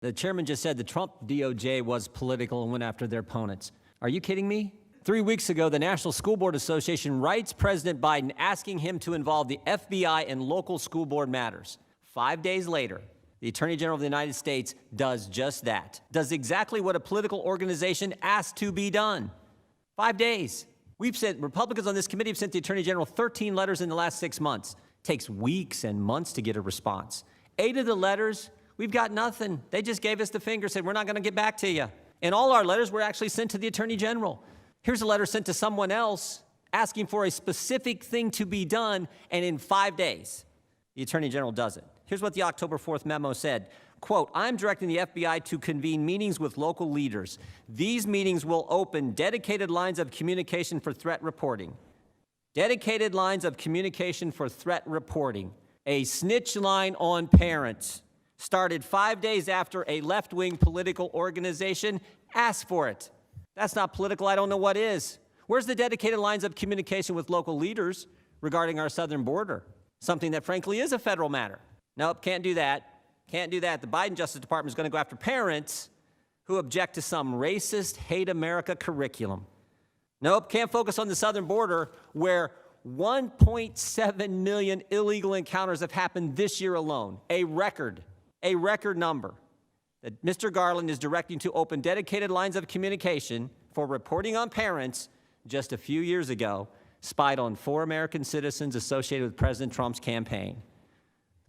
The chairman just said the Trump DOJ was political and went after their opponents. Are you kidding me? 3 weeks ago, the National School Board Association writes President Biden asking him to involve the FBI in local school board matters. 5 days later, the Attorney General of the United States does just that, does exactly what a political organization asked to be done. 5 days. Republicans on this committee have sent the Attorney General 13 letters in the last 6 months. It takes weeks and months to get a response. 8 of the letters, we've got nothing. They just gave us the finger, said, we're not going to get back to you. And all our letters were actually sent to the Attorney General. Here's a letter sent to someone else asking for a specific thing to be done, and in 5 days, the Attorney General does it. Here's what the October 4th memo said. Quote, I'm directing the FBI to convene meetings with local leaders. These meetings will open dedicated lines of communication for threat reporting. Dedicated lines of communication for threat reporting. A snitch line on parents. Started 5 days after a left-wing political organization asked for it. That's not political. I don't know what is. Where's the dedicated lines of communication with local leaders regarding our southern border? Something that, frankly, is a federal matter. Nope, can't do that. Can't do that. The Biden Justice Department is going to go after parents who object to some racist, hate America curriculum. Nope, can't focus on the southern border where 1.7 million illegal encounters have happened this year alone. A record number that Mr. Garland is directing to open dedicated lines of communication for reporting on parents just a few years ago spied on 4 American citizens associated with President Trump's campaign.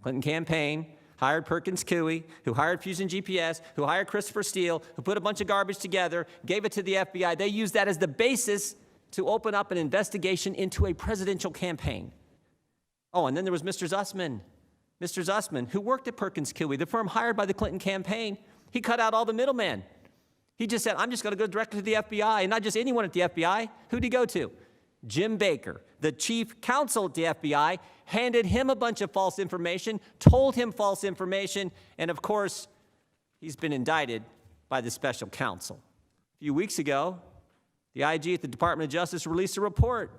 Clinton campaign hired Perkins Coie, who hired Fusion GPS, who hired Christopher Steele, who put a bunch of garbage together, gave it to the FBI. They used that as the basis to open up an investigation into a presidential campaign. Oh, and then there was Mr. Zussman, who worked at Perkins Coie, the firm hired by the Clinton campaign. He cut out all the middlemen. He just said, I'm just going to go directly to the FBI, and not just anyone at the FBI. Who'd he go to? Jim Baker, the chief counsel at the FBI, handed him a bunch of false information, told him false information, and of course, he's been indicted by the special counsel. A few weeks ago, the IG at the Department of Justice released a report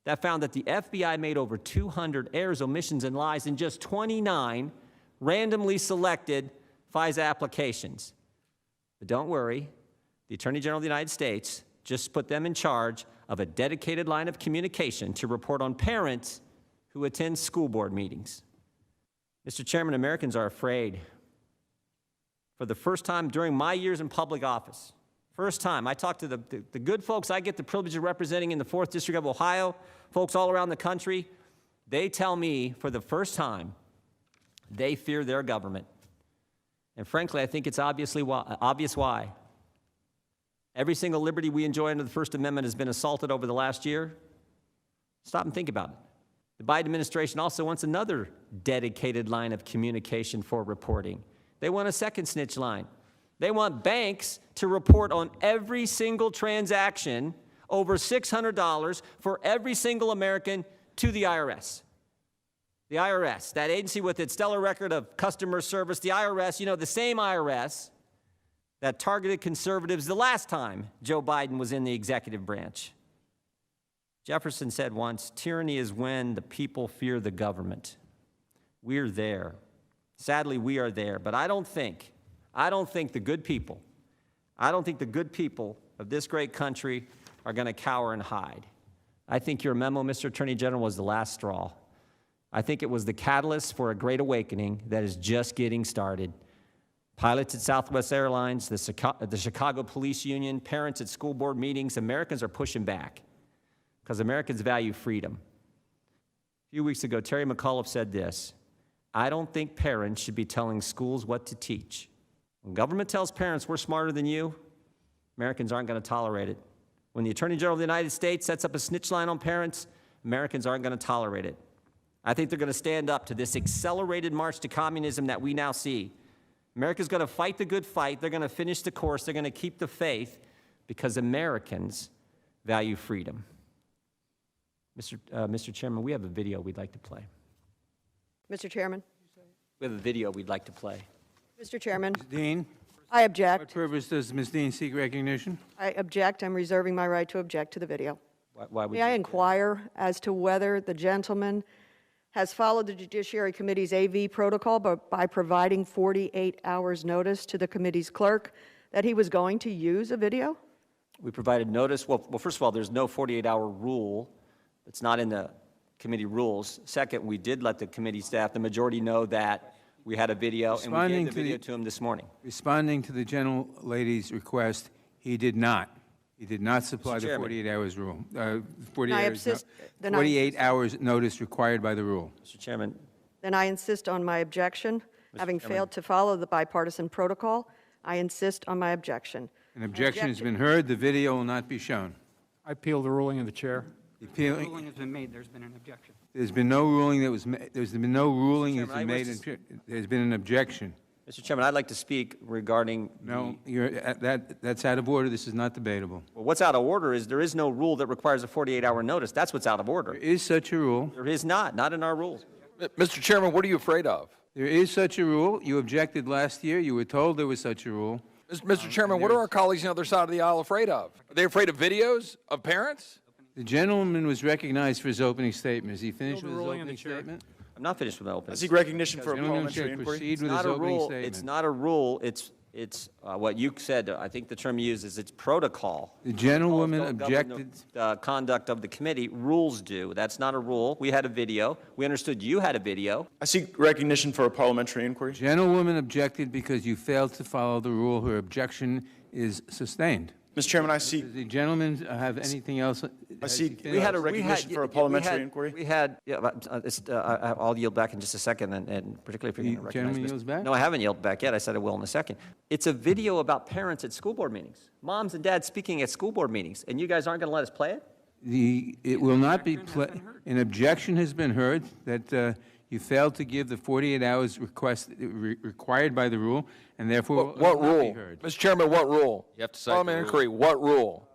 that found that the FBI made over 200 errors, omissions, and lies in just 29 randomly selected FISA applications. But don't worry, the Attorney General of the United States just put them in charge of a dedicated line of communication to report on parents who attend school board meetings. Mr. Chairman, Americans are afraid. For the first time during my years in public office, first time, I talked to the good folks I get the privilege of representing in the 4th District of Ohio, folks all around the country. They tell me for the first time they fear their government. And frankly, I think it's obvious why. Every single liberty we enjoy under the First Amendment has been assaulted over the last year. Stop and think about it. The Biden administration also wants another dedicated line of communication for reporting. They want a second snitch line. They want banks to report on every single transaction over $600 for every single American to the IRS. The IRS, that agency with its stellar record of customer service, the IRS, the same IRS that targeted conservatives the last time Joe Biden was in the executive branch. Jefferson said once, tyranny is when the people fear the government. We're there. Sadly, we are there, but I don't think the good people of this great country are going to cower and hide. I think your memo, Mr. Attorney General, was the last straw. I think it was the catalyst for a great awakening that is just getting started. Pilots at Southwest Airlines, the Chicago Police Union, parents at school board meetings, Americans are pushing back because Americans value freedom. A few weeks ago, Terry McAuliffe said this, I don't think parents should be telling schools what to teach. When government tells parents we're smarter than you, Americans aren't going to tolerate it. When the Attorney General of the United States sets up a snitch line on parents, Americans aren't going to tolerate it. I think they're going to stand up to this accelerated march to communism that we now see. America's going to fight the good fight. They're going to finish the course. They're going to keep the faith because Americans value freedom. Mr. Chairman, we have a video we'd like to play. Mr. Chairman. We have a video we'd like to play. Mr. Chairman. Ms. Dean. I object. What purpose does Ms. Dean seek recognition? I object. I'm reserving my right to object to the video. Why would May I you? inquire as to whether the gentleman has followed the Judiciary Committee's AV protocol by providing 48 hours' notice to the committee's clerk that he was going to use a video? We provided notice. Well, first of all, there's no 48-hour rule. It's not in the committee rules. Second, we did let the committee staff, the majority, know that we had a video, and we gave the video to him this morning. Responding to the gentlelady's request, he did not. He did not supply the 48 hours rule. 48 hours notice required by the rule. Mr. Chairman, Then I insist on my objection. Having failed to follow the bipartisan protocol, I insist on my objection. An objection has been heard. The video will not be shown. I appeal the ruling of the chair. The The ruling has been made, there's been an objection. There's been no ruling that was made. There's been no ruling that's Chairman, been I wish made. There's been an objection. Mr. Chairman, I'd like to speak regarding No, that's out of order. This is not debatable. well, what's out of order is there is no rule that requires a 48-hour notice. That's what's out of order. There is such a rule. There is not in our rules. Mr. Chairman, what are you afraid of? There is such a rule. You objected last year. You were told there was such a rule. Mr. Chairman, what are our colleagues on the other side of the aisle afraid of? Are they afraid of videos of parents? The gentleman was recognized for his opening statement. Is he finished with his ruling of the opening chair. statement? I'm not finished with my opening. I seek recognition for a The gentleman parliamentary should inquiry. proceed with Not his a opening rule. statement. It's not a rule. It's what you said. I think the term you used is it's protocol. The gentlewoman Protocols don't govern objected. the conduct of the committee. Rules do. That's not a rule. We had a video. We understood you had a video. I seek recognition for a parliamentary inquiry. Gentlewoman objected because you failed to follow the rule. Her objection is sustained. Mr. Chairman, I seek Does the gentleman have anything else? Has he seek- finished? We had a recognition for a parliamentary inquiry. We had. Yeah, I'll yield back in just a second, and particularly if you're going to The recognize. gentleman Mr. yields back? No, I haven't yielded back yet. I said I will in a second. It's a video about parents at school board meetings, moms and dads speaking at school board meetings, and you guys aren't going to let us play it? It will not be, an objection has been heard that you failed to give the 48 hours required by the rule, and therefore What will not be rule? heard. Mr. Chairman, what rule? You have to cite the Parliamentary rule. inquiry, what rule?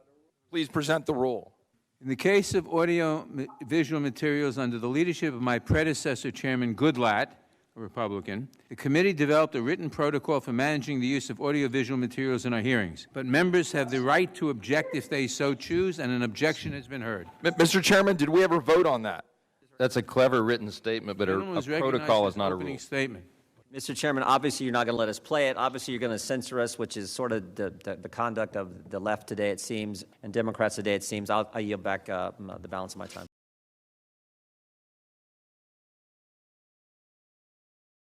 Please present the rule. In the case of audio-visual materials under the leadership of my predecessor, Chairman Goodlatte, a Republican, the committee developed a written protocol for managing the use of audio-visual materials in our hearings. But members have the right to object if they so choose, and an objection has been heard. Mr. Chairman, did we ever vote on that? That's a clever written statement, but Gentleman a was recognized protocol for is his not a opening rule. statement. Mr. Chairman, obviously you're not going to let us play it. Obviously you're going to censor us, which is sort of the conduct of the left today, it seems, and Democrats today, it seems. I yield back the balance of my time.